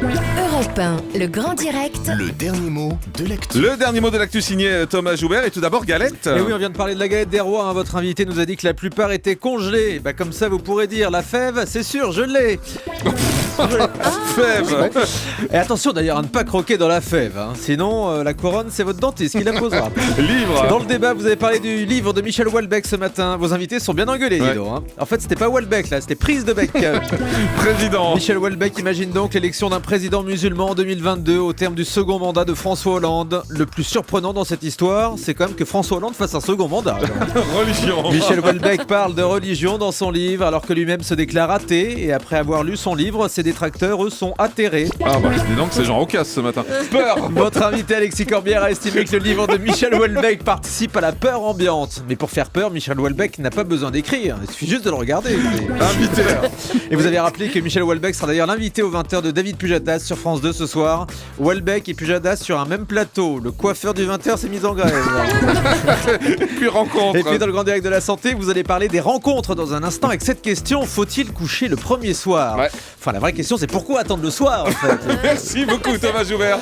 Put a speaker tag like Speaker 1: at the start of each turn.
Speaker 1: Europe 1, le grand direct.
Speaker 2: Le dernier mot de l'actu.
Speaker 3: Le dernier mot de l'actu signé Thomas Joubert. Et tout d'abord, Galette.
Speaker 4: Et oui, on vient de parler de la galette des rois. Votre invité nous a dit que la plupart étaient congelés. Comme ça, vous pourrez dire la fève, c'est sûr, je l'ai.
Speaker 3: Fève.
Speaker 4: Et attention d'ailleurs à ne pas croquer dans la fève. Sinon, la couronne, c'est votre dentiste qui la posera.
Speaker 3: Livre.
Speaker 4: Dans le débat, vous avez parlé du livre de Michel Houellebecq ce matin. Vos invités sont bien engueulés, dis donc. En fait, c'était pas Houellebecq là, c'était prise de bec.
Speaker 3: Président.
Speaker 4: Michel Houellebecq imagine donc l'élection d'un président musulman en 2022 au terme du second mandat de François Hollande. Le plus surprenant dans cette histoire, c'est quand même que François Hollande fasse un second mandat.
Speaker 3: Religion.
Speaker 4: Michel Houellebecq parle de religion dans son livre alors que lui-même se déclare athée. Et après avoir lu son livre, ses détracteurs, eux, sont atterrés.
Speaker 3: Ah bah, dis donc, c'est Jean Rocasse ce matin. Peur.
Speaker 4: Votre invité Alexis Corbière a estimé que le livre de Michel Houellebecq participe à la peur ambiante. Mais pour faire peur, Michel Houellebecq n'a pas besoin d'écrire. Il suffit juste de le regarder.
Speaker 3: Invité.
Speaker 4: Et vous avez rappelé que Michel Houellebecq sera d'ailleurs l'invité au 20h de David Pujadas sur France 2 ce soir. Houellebecq et Pujadas sur un même plateau. Le coiffeur du 20h s'est mis en grève.
Speaker 3: Et puis rencontre.
Speaker 4: Et puis dans le grand direct de la santé, vous allez parler des rencontres dans un instant avec cette question: faut-il coucher le premier soir?
Speaker 3: Ouais.
Speaker 4: Enfin, la vraie question, c'est pourquoi attendre le soir en fait.
Speaker 3: Merci beaucoup Thomas Joubert.